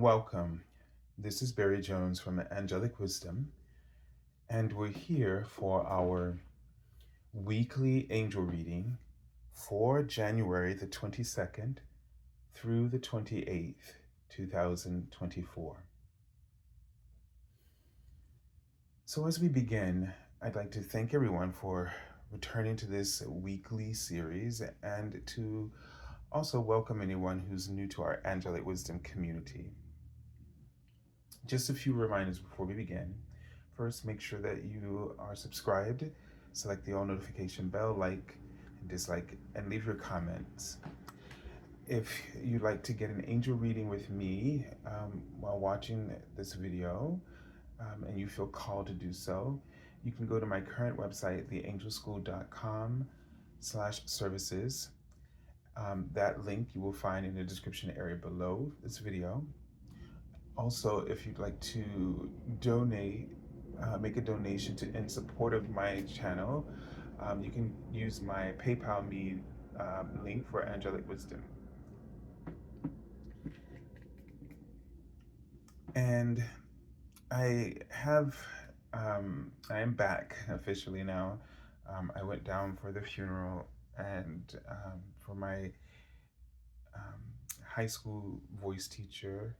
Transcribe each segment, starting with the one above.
Welcome. This is Barry Jones from Angelic Wisdom, and we're here for our weekly angel reading for January the 22nd through the 28th, 2024. So, as we begin, I'd like to thank everyone for returning to this weekly series and to also welcome anyone who's new to our Angelic Wisdom community. Just a few reminders before we begin. First, make sure that you are subscribed, select the all notification bell, like and dislike, and leave your comments. If you'd like to get an angel reading with me while watching this video, and you feel called to do so, you can go to my current website, theangelschool.com/services. That link you will find in the description area below this video. Also, if you'd like to donate, make a donation in support of my channel, you can use my PayPal me link for Angelic Wisdom. And I am back officially now. I went down for the funeral and for my high school voice teacher.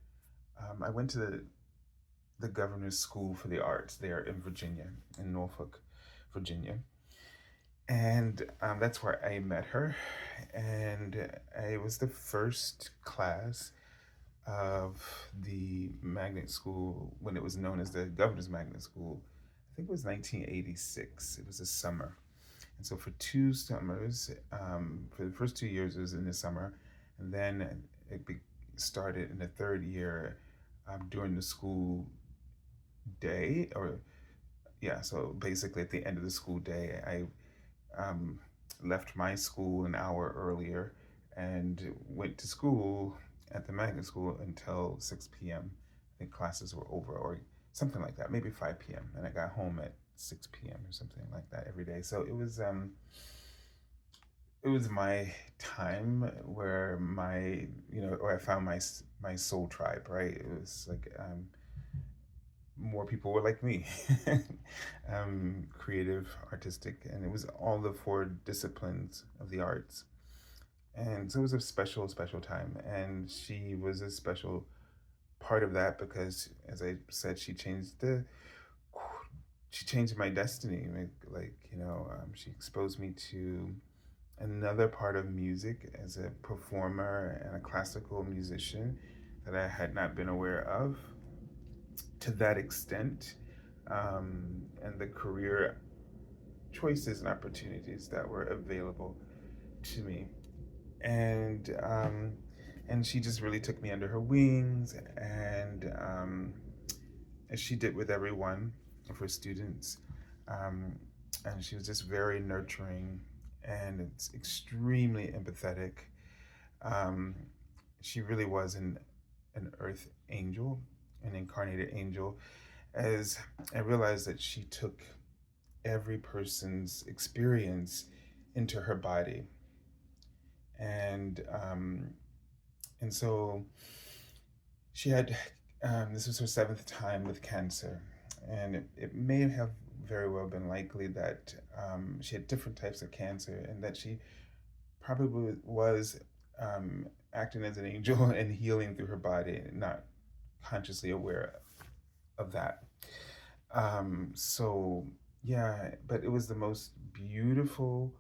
I went to the Governor's School for the Arts there in Virginia, in Norfolk, Virginia. And that's where I met her. And it was the first class of the magnet school when it was known as the Governor's Magnet School. I think it was 1986. It was a summer. And so for 2 summers, for the first 2 years, it was in the summer. And then it started in the 3rd year during the school day, so basically at the end of the school day, I left my school an hour earlier and went to school at the magnet school until 6 p.m. I think classes were over or something like that, maybe 5 p.m. And I got home at 6 p.m. or something like that every day. So it was my time where where I found my soul tribe, right? It was like more people were like me, creative, artistic, and it was all the 4 disciplines of the arts. And so it was a special, special time. And she was a special part of that because, as I said, she changed my destiny. She exposed me to another part of music as a performer and a classical musician that I had not been aware of to that extent, and the career choices and opportunities that were available to me. And she just really took me under her wings, and as she did with every one of her students. And she was just very nurturing and it's extremely empathetic. She really was an earth angel, an incarnated angel, as I realized that she took every person's experience into her body. And so she had, this was her 7th time with cancer. And it may have very well been likely that she had different types of cancer and that she probably was acting as an angel and healing through her body, not consciously aware of that. But it was the most beautiful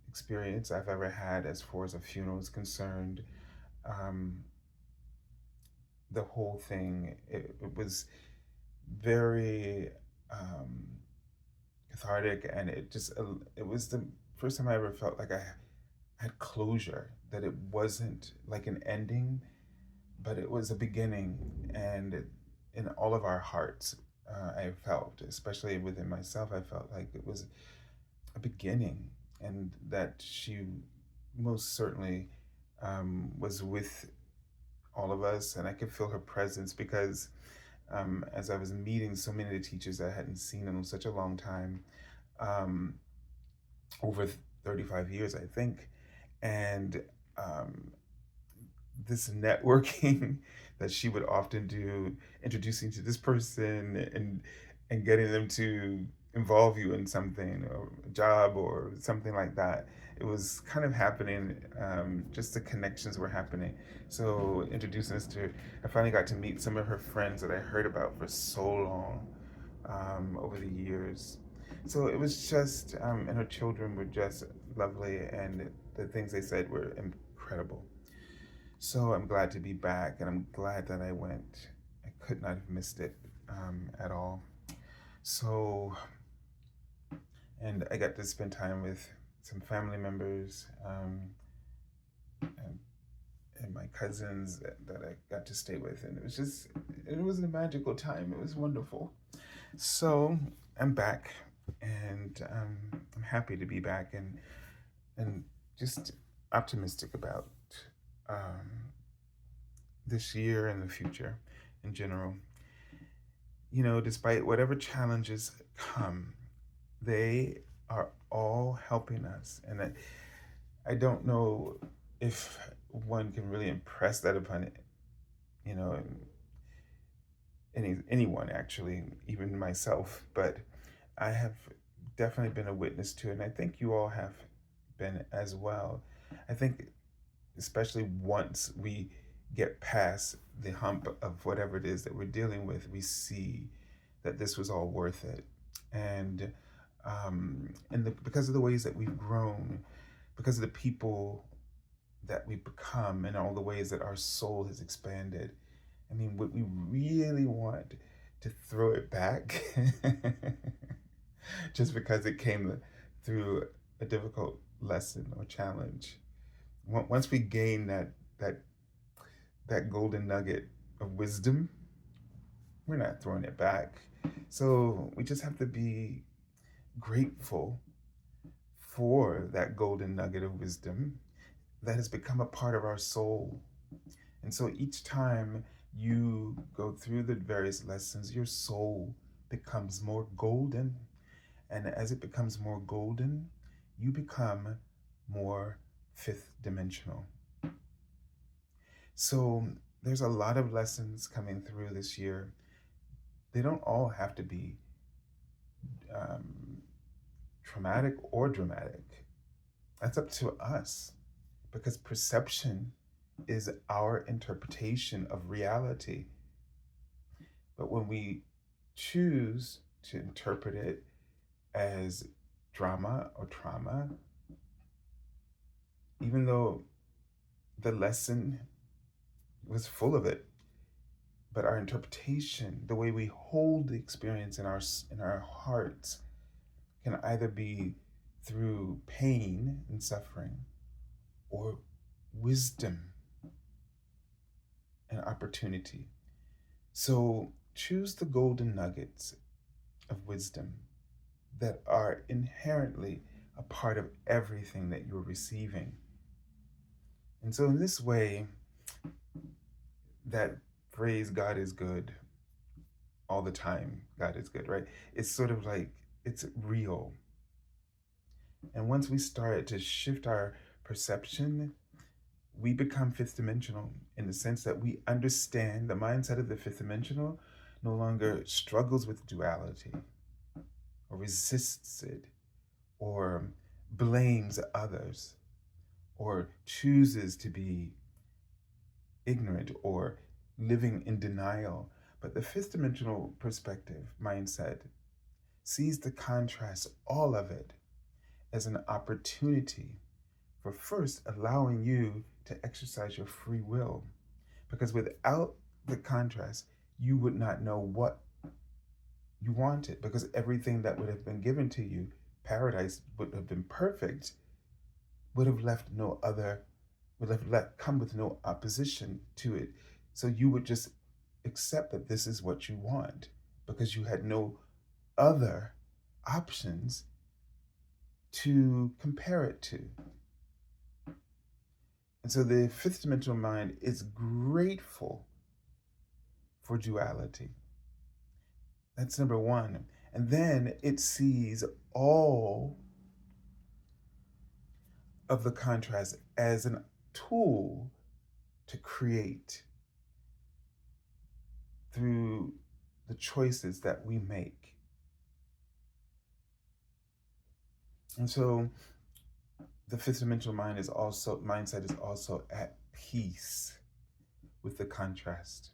experience I've ever had as far as a funeral is concerned. The whole thing, it was very cathartic, and it was the first time I ever felt like I had closure, that it wasn't like an ending, but it was a beginning. And in all of our hearts, I felt, especially within myself, I felt like it was a beginning, and that she most certainly was with all of us, and I could feel her presence because as I was meeting so many of the teachers I hadn't seen in such a long time, over 35 years, I think. And this networking that she would often do, introducing to this person and getting them to involve you in something, or a job or something like that. It was kind of happening, just the connections were happening. So introducing us to, I finally got to meet some of her friends that I heard about for so long, over the years. So it was just, and her children were just lovely, and the things they said were incredible. So I'm glad to be back, and I'm glad that I went. I could not have missed it, at all. So, and I got to spend time with some family members, and, and my cousins that I got to stay with, and it was a magical time. It was wonderful. So I'm back, and I'm happy to be back, and just optimistic about, um, this year and the future in general. You know, despite whatever challenges come, they are all helping us. And I don't know if one can really impress that upon it, you know, anyone actually, even myself. But I have definitely been a witness to it, and I think you all have been as well. I think especially once we get past the hump of whatever it is that we're dealing with, we see that this was all worth it. And because of the ways that we've grown, because of the people that we've become, and all the ways that our soul has expanded. I mean, what we really want to throw it back just because it came through a difficult lesson or challenge. Once we gain that that golden nugget of wisdom, we're not throwing it back. So we just have to be grateful for that golden nugget of wisdom that has become a part of our soul. And so each time you go through the various lessons, your soul becomes more golden. And as it becomes more golden, you become more fifth dimensional. So there's a lot of lessons coming through this year. They don't all have to be, um, traumatic or dramatic. That's up to us, because perception is our interpretation of reality. But when we choose to interpret it as drama or trauma, even though the lesson was full of it, but our interpretation, the way we hold the experience in our hearts, can either be through pain and suffering, or wisdom and opportunity. So choose the golden nuggets of wisdom that are inherently a part of everything that you're receiving. And so, in this way, that phrase, God is good all the time, God is good, right? It's sort of like, it's real. And once we start to shift our perception, we become fifth dimensional, in the sense that we understand the mindset of the fifth dimensional no longer struggles with duality, or resists it, or blames others, or chooses to be ignorant or living in denial. But the fifth dimensional perspective mindset sees the contrast, all of it, as an opportunity for first allowing you to exercise your free will. Because without the contrast, you would not know what you wanted, because everything that would have been given to you, paradise would have been perfect, would have left no other, would have come with no opposition to it. So you would just accept that this is what you want, because you had no other options to compare it to. And so the fifth dimensional mind is grateful for duality. That's number one. And then it sees all of the contrast as a tool to create through the choices that we make. And so the fifth dimensional mindset is also at peace with the contrast.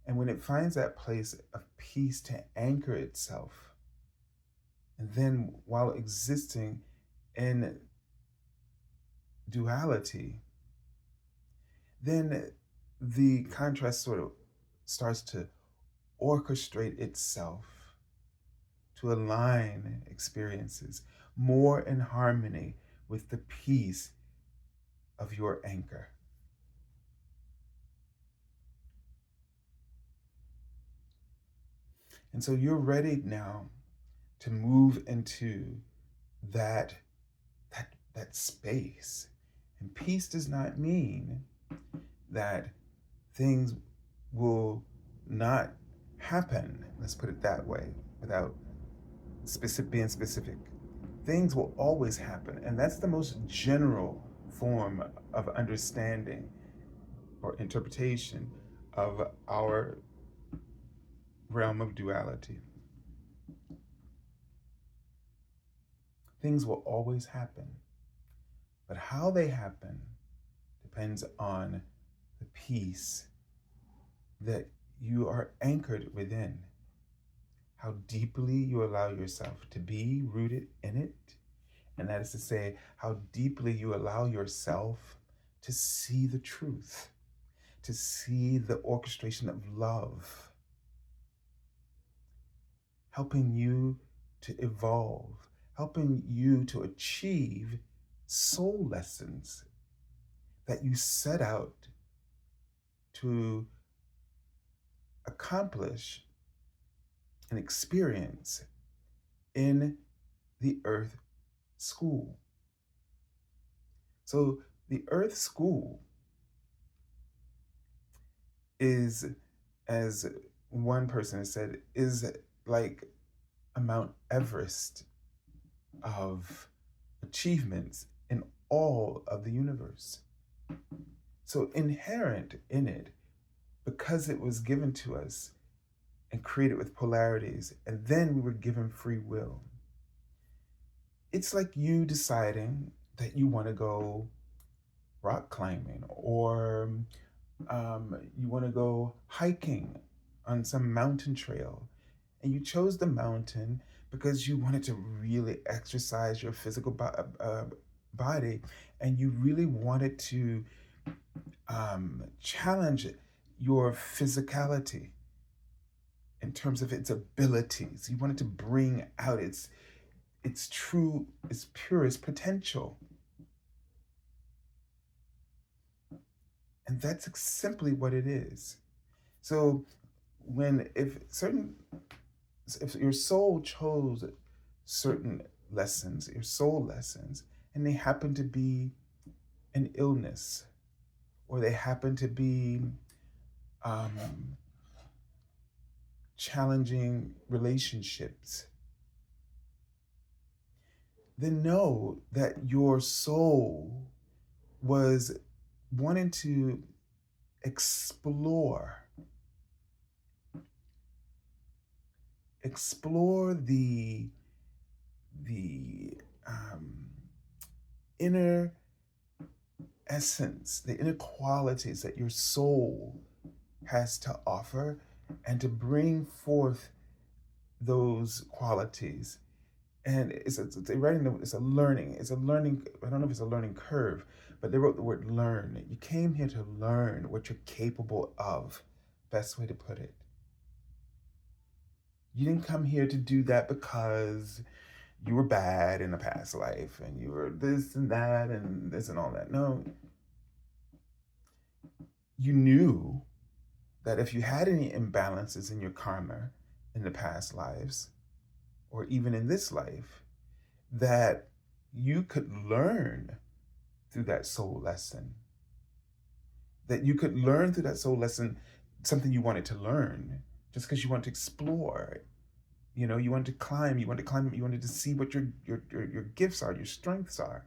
And when it finds that place of peace to anchor itself, and then while existing in duality, then the contrast sort of starts to orchestrate itself to align experiences more in harmony with the peace of your anchor. And so you're ready now to move into that space. And peace does not mean that things will not happen. Let's put it that way, without being specific. Things will always happen, and that's the most general form of understanding or interpretation of our realm of duality. Things will always happen, but how they happen depends on the peace that you are anchored within, how deeply you allow yourself to be rooted in it. And that is to say, how deeply you allow yourself to see the truth, to see the orchestration of love, helping you to evolve, helping you to achieve soul lessons that you set out to accomplish and experience in the Earth School. So the Earth School is, as one person has said, is like a Mount Everest of achievements in all of the universe. So inherent in it, because it was given to us and created with polarities, and then we were given free will, it's like you deciding that you want to go rock climbing, or you want to go hiking on some mountain trail. And you chose the mountain because you wanted to really exercise your physical body, and you really wanted to challenge your physicality in terms of its abilities. You wanted to bring out its true, its purest potential. And that's simply what it is. So if your soul chose certain lessons, your soul lessons, and they happen to be an illness, or they happen to be challenging relationships, then know that your soul was wanting to explore the inner essence, the inner qualities that your soul has to offer, and to bring forth those qualities. And it's a learning. I don't know if it's a learning curve, but they wrote the word learn. You came here to learn what you're capable of. Best way to put it. You didn't come here to do that because you were bad in a past life and you were this and that and this and all that. No. You knew that if you had any imbalances in your karma in the past lives, or even in this life, that you could learn through that soul lesson. That you could learn through that soul lesson something you wanted to learn, just because you want to explore. You know, you wanted to climb, you wanted to see what your gifts are, your strengths are.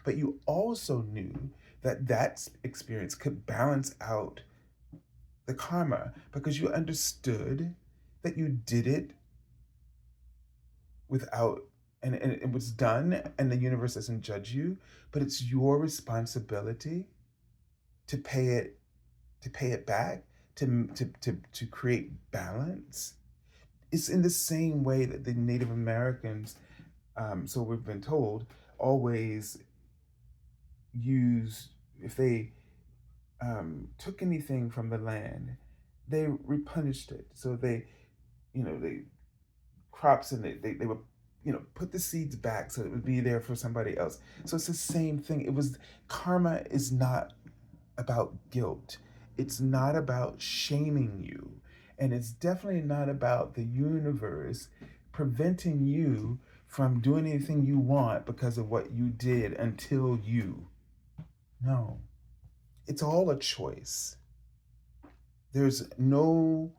But you also knew that experience could balance out the karma, because you understood that you did it without, and it was done, and the universe doesn't judge you, but it's your responsibility to pay it, back, to create balance. It's in the same way that the Native Americans, so we've been told, always use, if they took anything from the land, they replenished it. So they crops, and they would, put the seeds back so it would be there for somebody else. So it's the same thing. Karma is not about guilt. It's not about shaming you. And it's definitely not about the universe preventing you from doing anything you want because of what you did until you. No, it's all a choice. There's no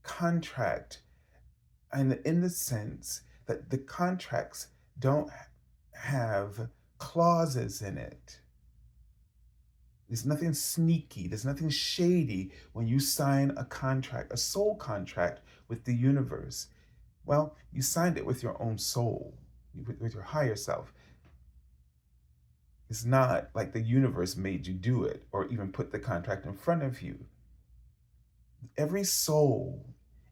contract, and in the sense that the contracts don't have clauses in it. There's nothing sneaky, there's nothing shady when you sign a contract, a soul contract with the universe. Well, you signed it with your own soul, with your higher self. It's not like the universe made you do it or even put the contract in front of you. Every soul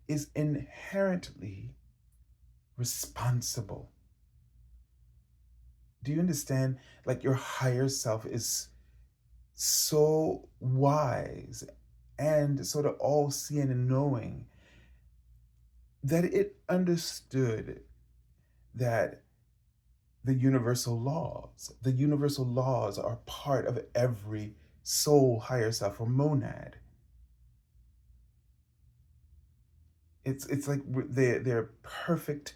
is inherently responsible. Do you understand? Like, your higher self is so wise and sort of all seeing and knowing that it understood that the universal laws are part of every soul, higher self, or monad. It's like they're perfect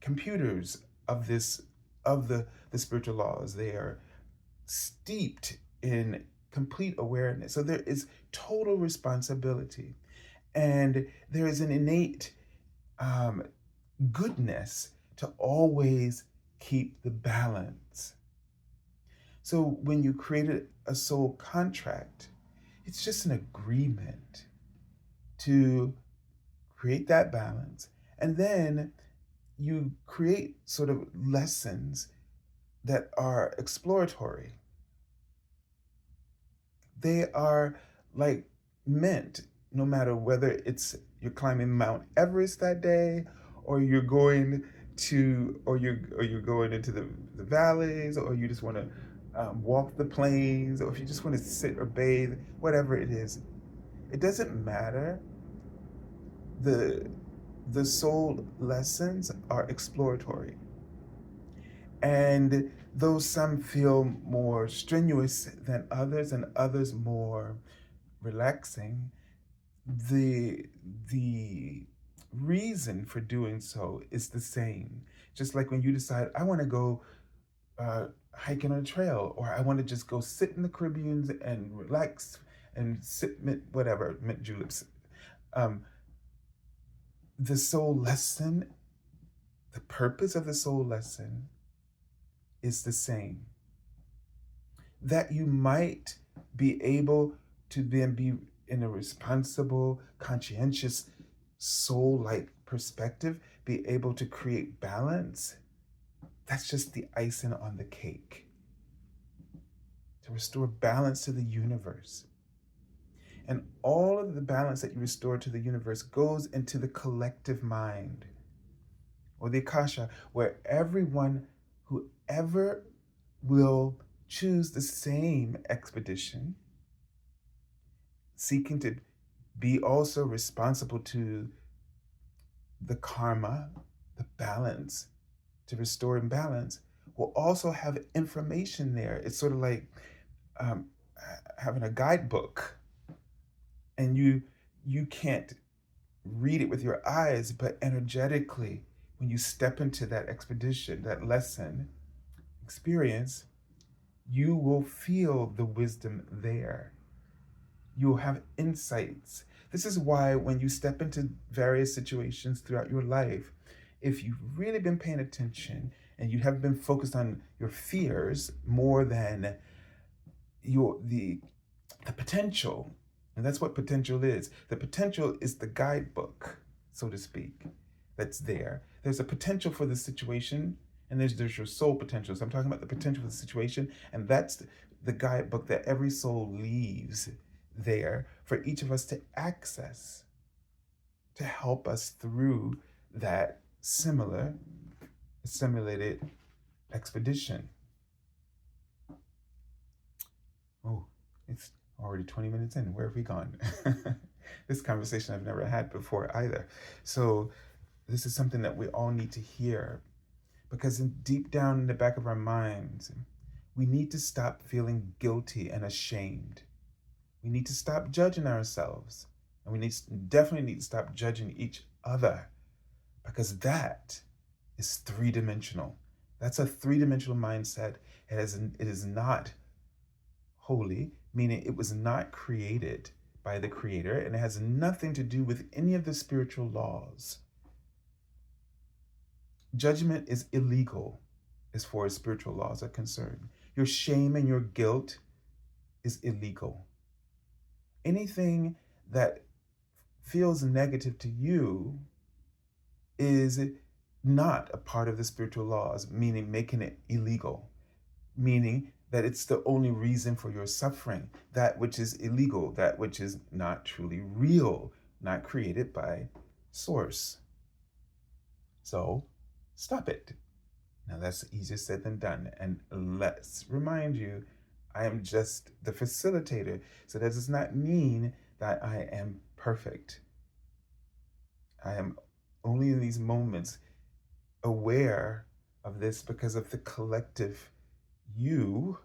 computers of the spiritual laws. They are steeped in complete awareness. So there is total responsibility, and there is an innate goodness to always keep the balance. So when you created a soul contract, it's just an agreement to create that balance. And then you create sort of lessons that are exploratory. They are like meant, no matter whether it's you're climbing Mount Everest that day, or you're going or you're going into the valleys, or you just want to walk the plains, or if you just want to sit or bathe, whatever it is, it doesn't matter. The soul lessons are exploratory, and though some feel more strenuous than others and others more relaxing, the the reason for doing so is the same. Just like when you decide, I want to go hiking on a trail, or I want to just go sit in the Caribbean and relax and sip mint juleps. Um, the soul lesson, the purpose of the soul lesson is the same. That you might be able to then be in a responsible, conscientious, soul-like perspective, be able to create balance. That's just the icing on the cake. To restore balance to the universe. And all of the balance that you restore to the universe goes into the collective mind, or the Akasha, where whoever will choose the same expedition, seeking to be also responsible to the karma, the balance, to restore balance, will also have information there. It's sort of like um, having a guidebook, and you can't read it with your eyes, but energetically, when you step into that expedition, that lesson experience, you will feel the wisdom there. You'll have insights. This is why when you step into various situations throughout your life, if you've really been paying attention and you have been focused on your fears more than the the potential. And that's what potential is. The potential is the guidebook, so to speak, that's there. There's a potential for the situation, and there's your soul potential. So I'm talking about the potential for the situation, and that's the guidebook that every soul leaves there for each of us to access, to help us through that simulated expedition. Oh, it's already 20 minutes in. Where have we gone? This conversation I've never had before either. So this is something that we all need to hear, because deep down in the back of our minds, we need to stop feeling guilty and ashamed. We need to stop judging ourselves, and definitely need to stop judging each other, because that is three-dimensional. That's a three-dimensional mindset. It is not holy, meaning it was not created by the Creator, and it has nothing to do with any of the spiritual laws. Judgment is illegal as far as spiritual laws are concerned. Your shame and your guilt is illegal. Anything that feels negative to you is not a part of the spiritual laws, meaning making it illegal, meaning that it's the only reason for your suffering. That which is illegal, that which is not truly real, not created by Source. So stop it. Now that's easier said than done. And let's remind you, I am just the facilitator. So that does not mean that I am perfect. I am only in these moments aware of this because of the collective you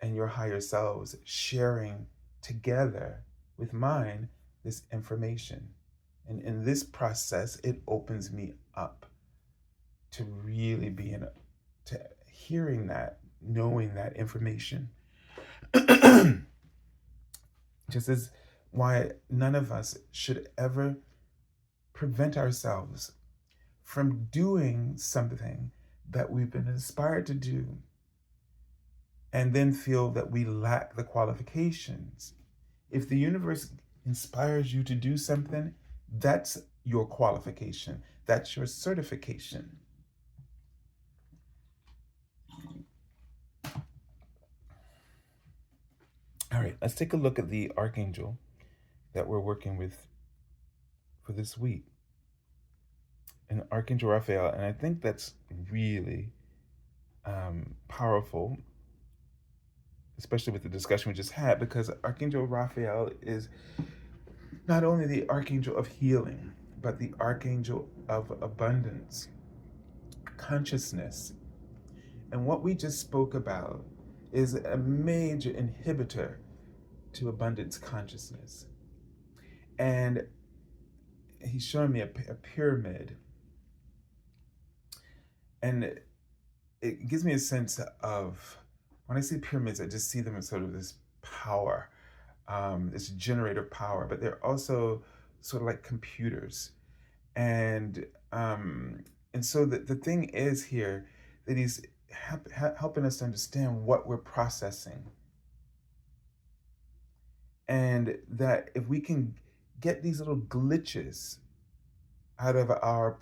and your higher selves sharing together with mine this information. And in this process, it opens me up to really being, to hearing that, knowing that information. Just as why none of us should ever prevent ourselves from doing something that we've been inspired to do and then feel that we lack the qualifications. If the universe inspires you to do something, that's your qualification. That's your certification. All right, let's take a look at the Archangel that we're working with for this week. And Archangel Raphael, and I think that's really powerful, especially with the discussion we just had, because Archangel Raphael is not only the Archangel of healing, but the Archangel of abundance, consciousness. And what we just spoke about is a major inhibitor to abundance consciousness. And he's showing me a pyramid. And it gives me a sense of, when I see pyramids, I just see them as sort of this power, this generator power, but they're also sort of like computers. And so the thing is here that he's helping us to understand what we're processing. And that if we can get these little glitches out of our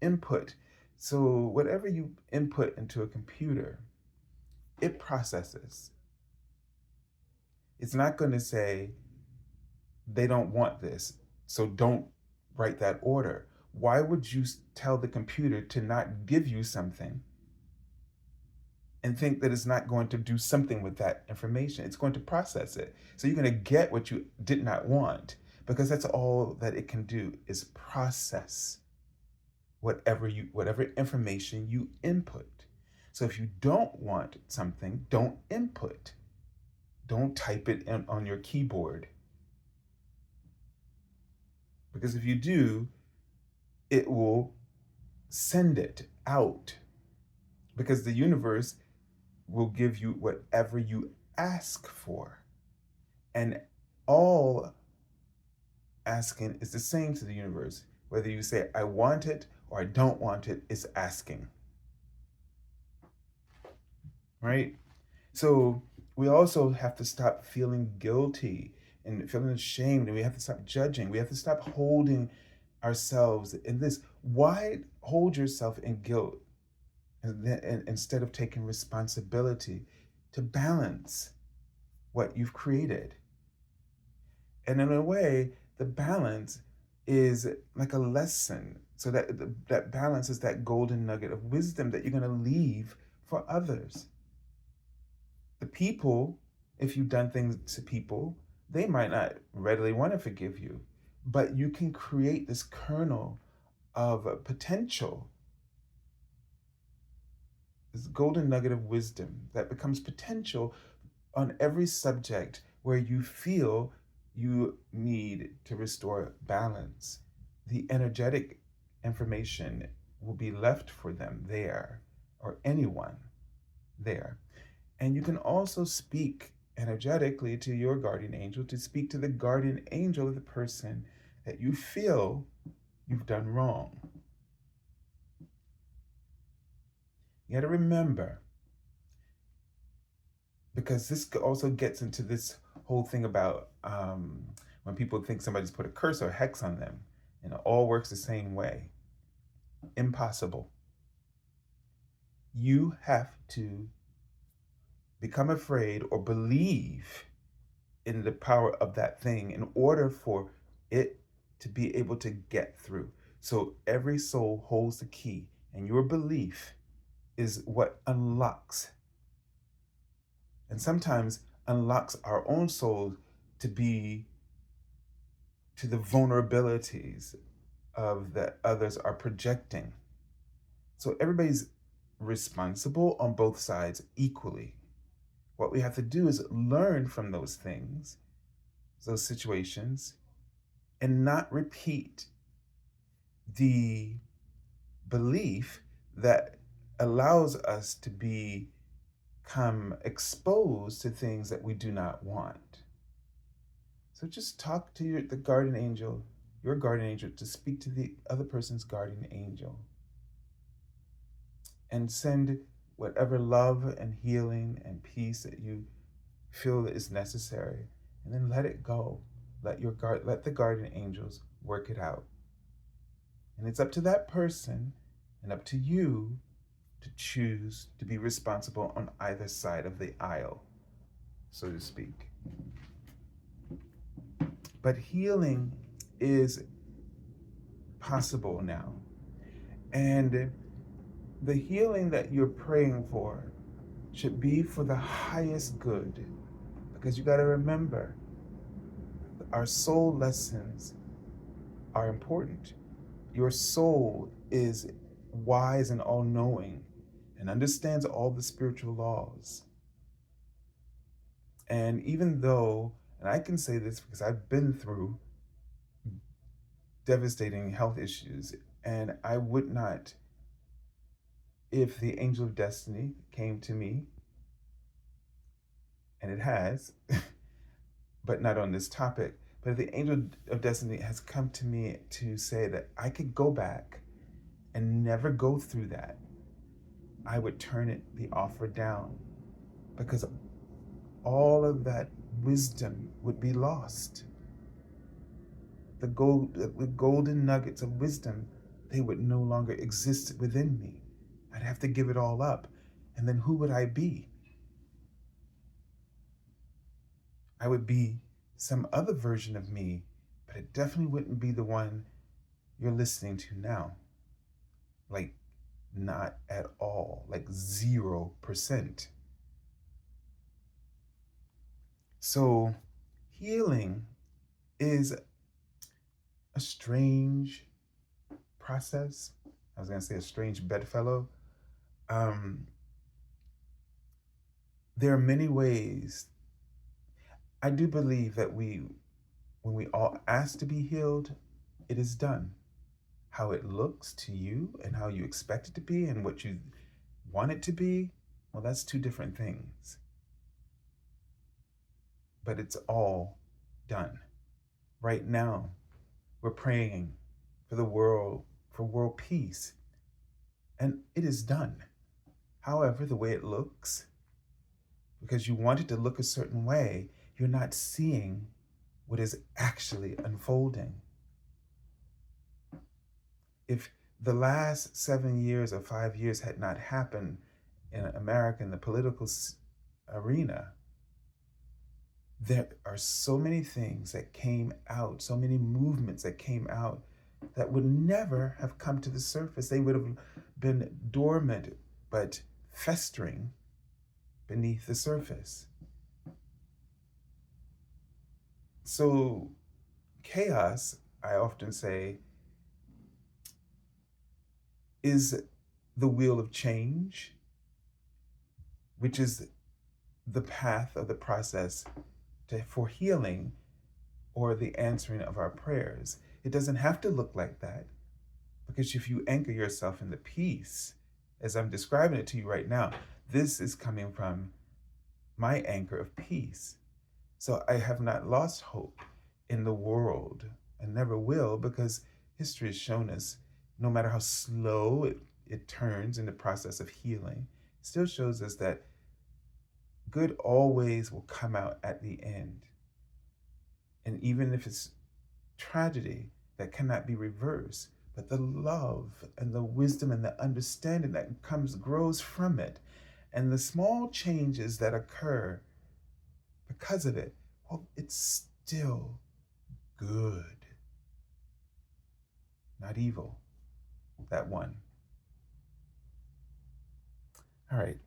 input, so whatever you input into a computer, it processes. It's not going to say, they don't want this, so don't write that order. Why would you tell the computer to not give you something and think that it's not going to do something with that information? It's going to process it. So you're going to get what you did not want, because that's all that it can do, is process whatever information you input. So if you don't want something, don't input. Don't type it on your keyboard. Because if you do, it will send it out. Because the universe will give you whatever you ask for. And all asking is the same to the universe. Whether you say, I want it or I don't want it, it's asking. Right? So We also have to stop feeling guilty and feeling ashamed, and we have to stop judging. We have to stop holding ourselves in this. Why hold yourself in guilt instead of taking responsibility to balance what you've created? And in a way, the balance is like a lesson. So that balance is that golden nugget of wisdom that you're going to leave for others. The people, if you've done things to people, they might not readily want to forgive you, but you can create this kernel of potential, this golden nugget of wisdom that becomes potential on every subject where you feel you need to restore balance. The energetic information will be left for them there, or anyone there. And you can also speak energetically to your guardian angel, to speak to the guardian angel of the person that you feel you've done wrong. You got to remember, because this also gets into this whole thing about when people think somebody's put a curse or a hex on them, and it all works the same way. Impossible. You have to become afraid or believe in the power of that thing in order for it to be able to get through. So every soul holds the key, and your belief is what unlocks, and sometimes unlocks our own soul to be to the vulnerabilities of that others are projecting. So everybody's responsible on both sides equally. What we have to do is learn from those things, those situations, and not repeat the belief that allows us to become exposed to things that we do not want. So just talk to the guardian angel, your guardian angel, to speak to the other person's guardian angel, and send whatever love and healing and peace that you feel is necessary, and then let it go. Let the guardian angels work it out. And it's up to that person and up to you to choose to be responsible on either side of the aisle, so to speak. But healing is possible now. And the healing that you're praying for should be for the highest good. Because you got to remember, our soul lessons are important. Your soul is wise and all-knowing and understands all the spiritual laws. And even though, and I can say this because I've been through devastating health issues, and I would not, if the angel of destiny came to me, and it has, but not on this topic, but if the angel of destiny has come to me to say that I could go back and never go through that, I would turn the offer down, because all of that wisdom would be lost. The golden nuggets of wisdom, they would no longer exist within me. I'd have to give it all up. And then who would I be? I would be some other version of me, but it definitely wouldn't be the one you're listening to now. Like, not at all, like 0%. So healing is a strange process. I was going to say a strange bedfellow. There are many ways. I do believe that when we all ask to be healed, it is done. How it looks to you and how you expect it to be and what you want it to be, well, that's two different things. But it's all done. Right now, we're praying for the world, for world peace, and it is done. However, the way it looks, because you want it to look a certain way, you're not seeing what is actually unfolding. If the last 7 years or 5 years had not happened in America in the political arena, there are so many things that came out, so many movements that came out that would never have come to the surface. They would have been dormant, but festering beneath the surface. So chaos, I often say, is the wheel of change, which is the path of the process for healing or the answering of our prayers. It doesn't have to look like that, because if you anchor yourself in the peace, as I'm describing it to you right now, this is coming from my anchor of peace. So I have not lost hope in the world and never will, because history has shown us no matter how slow it turns in the process of healing, it still shows us that good always will come out at the end. And even if it's tragedy that cannot be reversed, but the love and the wisdom and the understanding that grows from it, and the small changes that occur because of it, well, it's still good, not evil. That one. All right.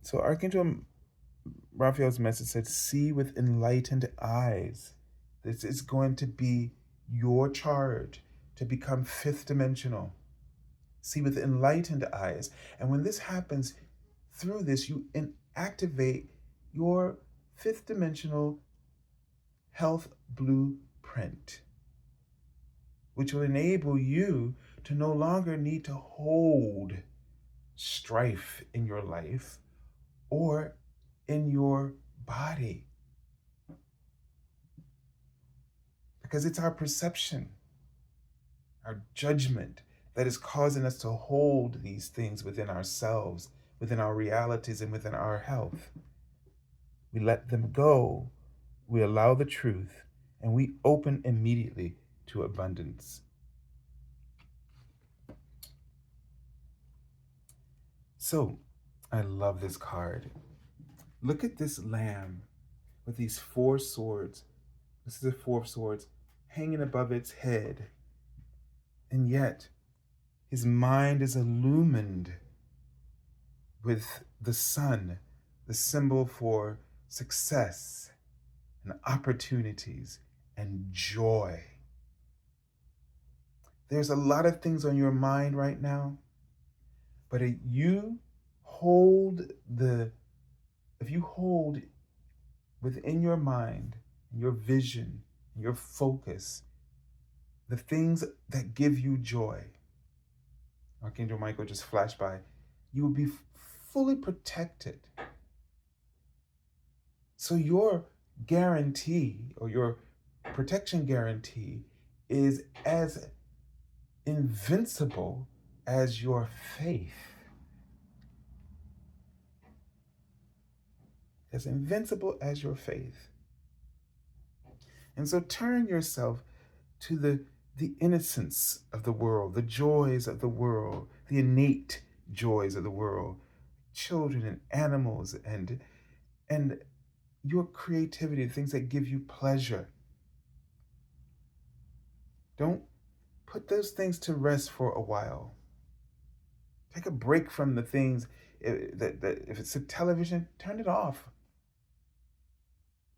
So Archangel Raphael's message said, see with enlightened eyes. This is going to be your charge to become fifth dimensional. See with enlightened eyes. And when this happens, through this, you activate your fifth dimensional health blueprint, which will enable you to no longer need to hold strife in your life or in your body. Because it's our perception, our judgment, that is causing us to hold these things within ourselves, within our realities, and within our health. We let them go, we allow the truth, and we open immediately to abundance. So, I love this card. Look at this lamb with these 4 swords. This is the 4 swords hanging above its head. And yet, his mind is illumined with the sun, the symbol for success and opportunities and joy. There's a lot of things on your mind right now, but if you hold within your mind, your vision, your focus, the things that give you joy, Archangel Michael just flashed by, you will be fully protected. So your guarantee, or your protection guarantee, is as invincible as your faith. As invincible as your faith. And so turn yourself to the innocence of the world, the joys of the world, the innate joys of the world, children and animals and your creativity, things that give you pleasure. Don't put those things to rest for a while. Take a break from the things that if it's a television, turn it off.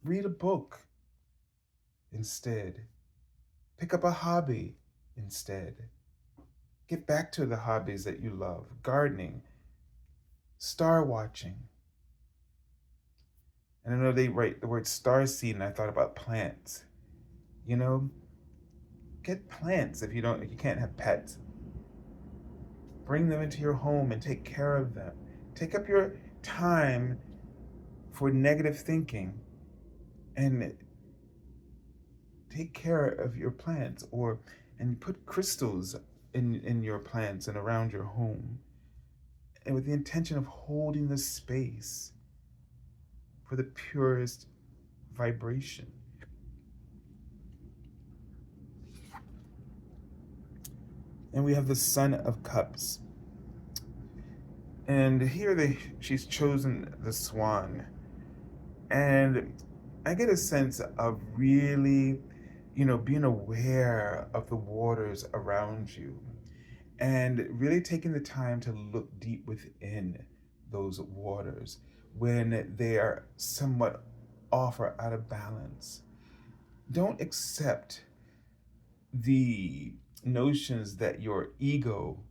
Read a book instead. Pick up a hobby instead. Get back to the hobbies that you love. Gardening, star watching. And I know they write the word star seed, and I thought about plants. Get plants if you can't have pets. Bring them into your home and take care of them. Take up your time for negative thinking and take care of your plants, and put crystals in your plants and around your home, and with the intention of holding the space for the purest vibration. And we have the Son of Cups. And here she's chosen the swan. And I get a sense of really, being aware of the waters around you and really taking the time to look deep within those waters when they are somewhat off or out of balance. Don't accept the notions that your ego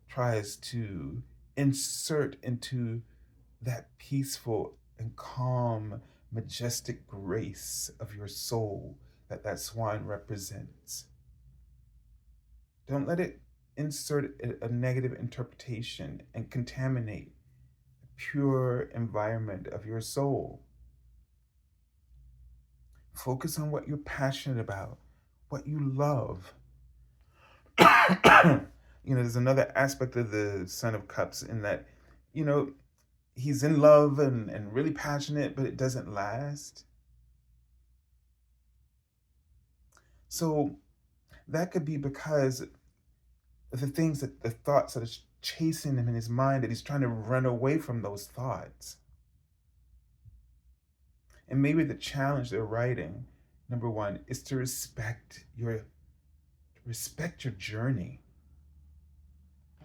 tries to insert into that peaceful and calm, majestic grace of your soul that swan represents. Don't let it insert a negative interpretation and contaminate the pure environment of your soul. Focus on what you're passionate about, what you love. There's another aspect of the Son of Cups in that, he's in love and really passionate, but it doesn't last. So that could be because of the thoughts that are chasing him in his mind, that he's trying to run away from those thoughts. And maybe the challenge they're writing, number one, is to respect your journey.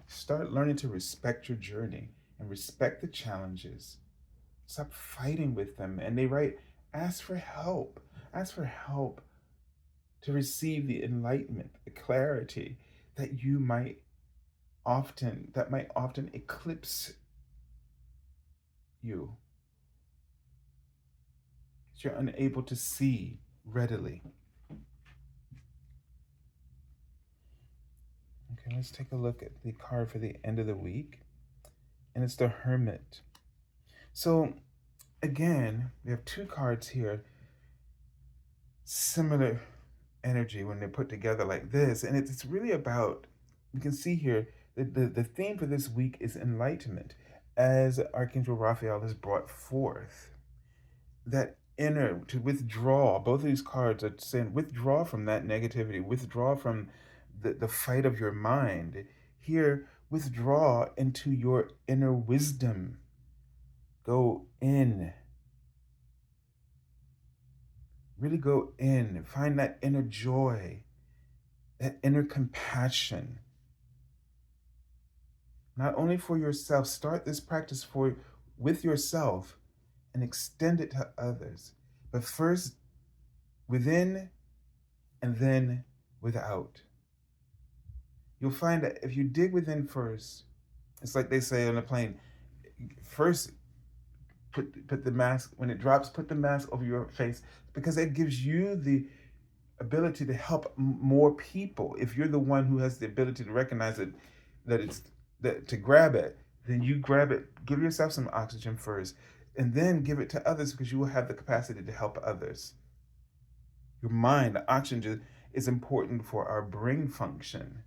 Start learning to respect your journey and respect the challenges. Stop fighting with them. And they write, ask for help. Ask for help to receive the enlightenment, the clarity that might often eclipse you. You're unable to see readily. Okay, let's take a look at the card for the end of the week. And it's the Hermit. So again, we have two cards here, similar energy when they're put together like this. And it's really about, you can see here, the theme for this week is enlightenment, as Archangel Raphael has brought forth. That inner, to withdraw, both of these cards are saying withdraw from that negativity, withdraw from the fight of your mind. Here, withdraw into your inner wisdom. Go in. Really go in. Find that inner joy, that inner compassion. Not only for yourself, start this practice with yourself and extend it to others. But first within and then without. You'll find that if you dig within first, it's like they say on a plane, first put the mask, when it drops, put the mask over your face, because it gives you the ability to help more people. If you're the one who has the ability to recognize it, to grab it, then you grab it, give yourself some oxygen first, and then give it to others, because you will have the capacity to help others. Your mind, the oxygen, is important for our brain function.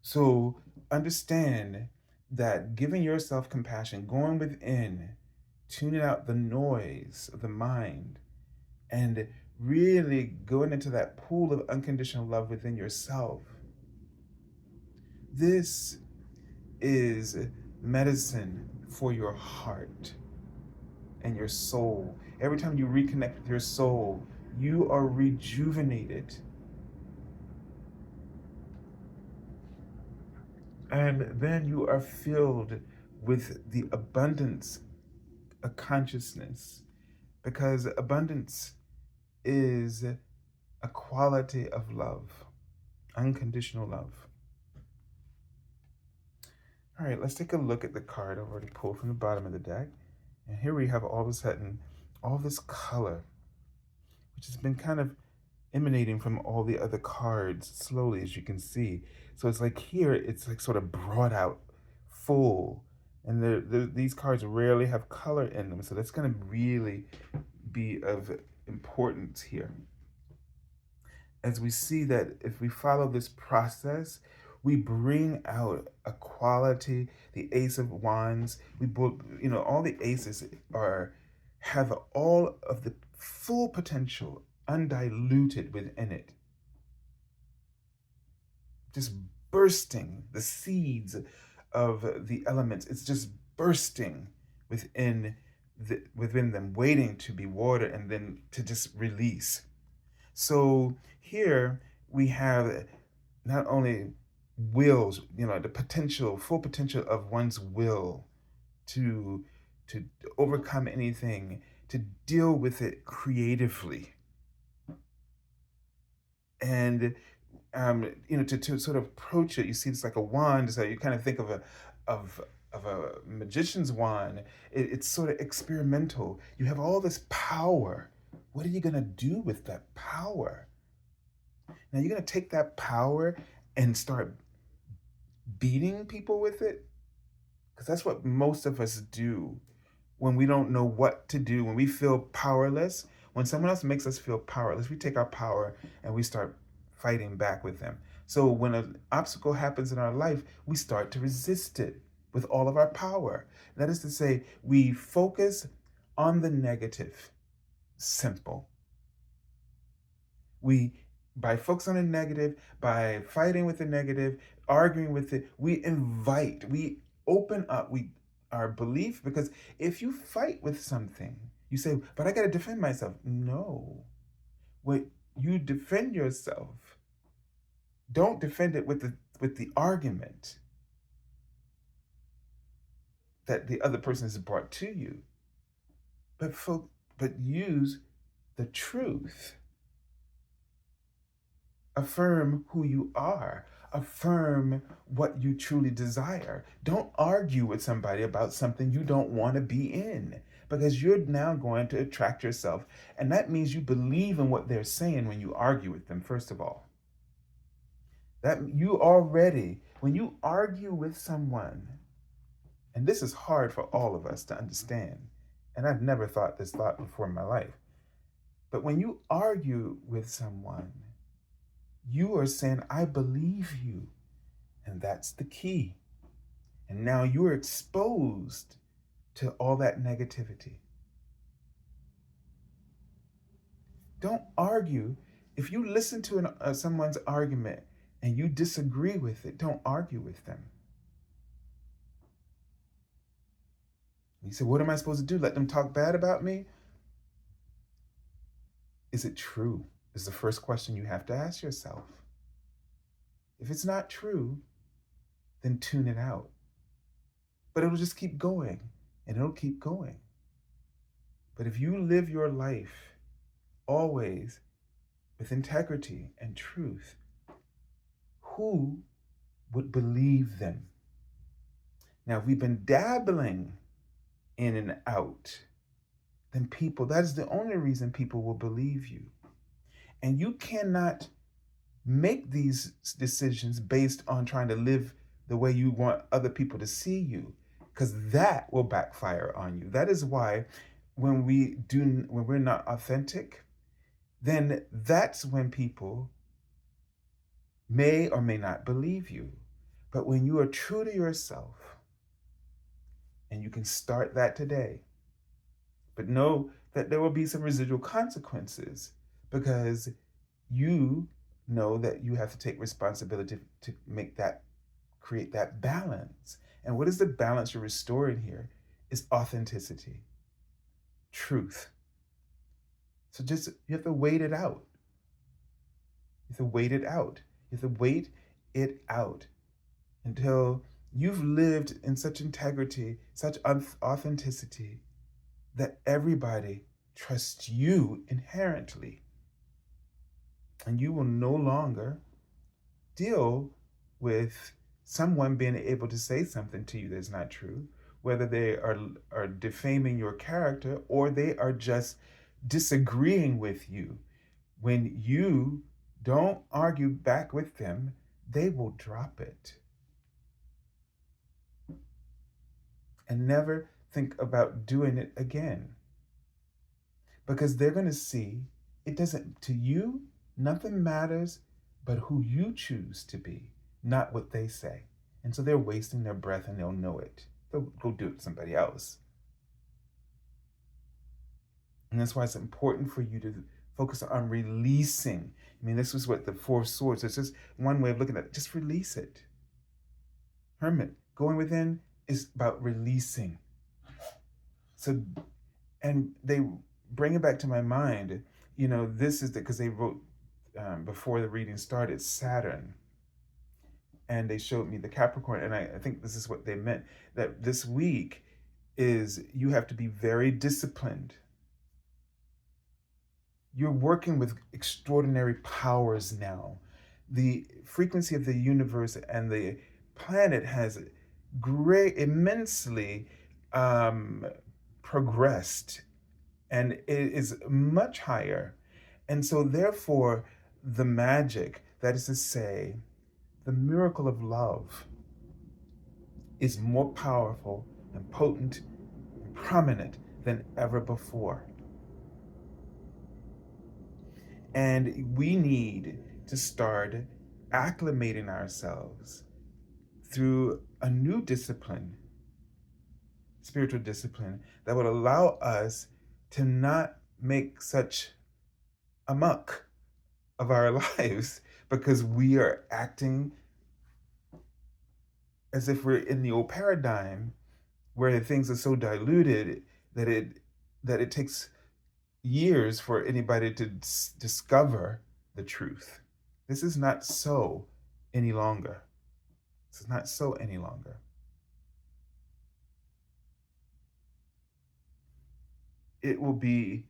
So understand that giving yourself compassion, going within, tuning out the noise of the mind, and really going into that pool of unconditional love within yourself. This is medicine for your heart and your soul. Every time you reconnect with your soul, you are rejuvenated. And then you are filled with the abundance of consciousness, because abundance is a quality of love, unconditional love. All right, let's take a look at the card I've already pulled from the bottom of the deck. And here we have all of a sudden all this color, which has been kind of emanating from all the other cards slowly, as you can see. So it's like here, it's like sort of brought out full. And these cards rarely have color in them. So that's going to really be of importance here. As we see that if we follow this process, We bring out a quality, the Ace of Wands. All the aces have all of the full potential undiluted within it, just bursting the seeds of the elements. It's just bursting within within them, waiting to be watered and then to just release. So here we have not only wills, the potential, full potential of one's will to to overcome anything, to deal with it creatively, and to sort of approach it. You see, it's like a wand. So you kind of think of a magician's wand. It's sort of experimental. You have all this power. What are you gonna do with that power? Now you're gonna take that power and start beating people with it, because that's what most of us do when we don't know what to do, when we feel powerless. When someone else makes us feel powerless, we take our power and we start fighting back with them. So when an obstacle happens in our life, we start to resist it with all of our power. That is to say, we focus on the negative. Simple. By focusing on the negative, by fighting with the negative, arguing with it, we open up, our belief. Because if you fight with something, you say, but I got to defend myself. No. When you defend yourself, don't defend it with the argument that the other person has brought to you, but use the truth. Affirm who you are. Affirm what you truly desire. Don't argue with somebody about something you don't want to be in, because you're now going to attract yourself. And that means you believe in what they're saying when you argue with them, first of all. When you argue with someone, and this is hard for all of us to understand, and I've never thought this thought before in my life, but when you argue with someone, you are saying, I believe you. And that's the key. And now you're exposed to all that negativity. Don't argue. If you listen to someone's argument and you disagree with it, don't argue with them. You say, what am I supposed to do? Let them talk bad about me? Is it true? Is the first question you have to ask yourself. If it's not true, then tune it out. But it'll just keep going, and it'll keep going. But if you live your life always with integrity and truth, who would believe them? Now, if we've been dabbling in and out, then that is the only reason people will believe you. And you cannot make these decisions based on trying to live the way you want other people to see you, because that will backfire on you. That is why when we're not authentic, then that's when people may or may not believe you. But when you are true to yourself, and you can start that today, but know that there will be some residual consequences, because you know that you have to take responsibility to create that balance. And what is the balance you're restoring here? Is authenticity, truth. So you have to wait it out. You have to wait it out. You have to wait it out until you've lived in such integrity, such authenticity, that everybody trusts you inherently. And you will no longer deal with someone being able to say something to you that's not true, whether they are defaming your character or they are just disagreeing with you. When you don't argue back with them, they will drop it and never think about doing it again, because they're going to see to you, nothing matters but who you choose to be, not what they say. And so they're wasting their breath and they'll know it. They'll go do it to somebody else. And that's why it's important for you to focus on releasing. I mean, this was what the Four of Swords, it's just one way of looking at it. Just release it. Hermit, going within is about releasing. So, and they bring it back to my mind, this is because they wrote, before the reading started, Saturn. And they showed me the Capricorn. And I think this is what they meant, that this week is you have to be very disciplined. You're working with extraordinary powers now. The frequency of the universe and the planet has immensely progressed, and it is much higher. And so therefore, the magic, that is to say, the miracle of love, is more powerful and potent and prominent than ever before. And we need to start acclimating ourselves through a new discipline, spiritual discipline, that would allow us to not make such a muck of our lives because we are acting as if we're in the old paradigm where things are so diluted that it takes years for anybody to discover the truth. This is not so any longer. This is not so any longer. It will be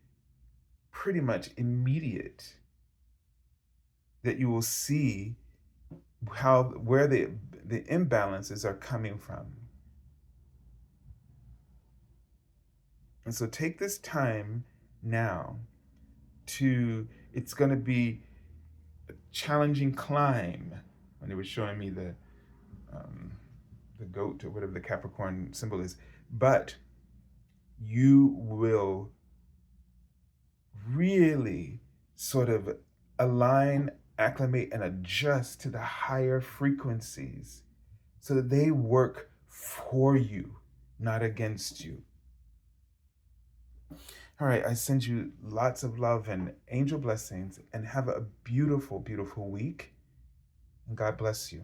pretty much immediate that you will see where the imbalances are coming from. And so take this time now it's going to be a challenging climb. When they were showing me the goat, or whatever the Capricorn symbol is, but you will really sort of align, acclimate, and adjust to the higher frequencies so that they work for you, not against you. All right, I send you lots of love and angel blessings, and have a beautiful, beautiful week. And God bless you.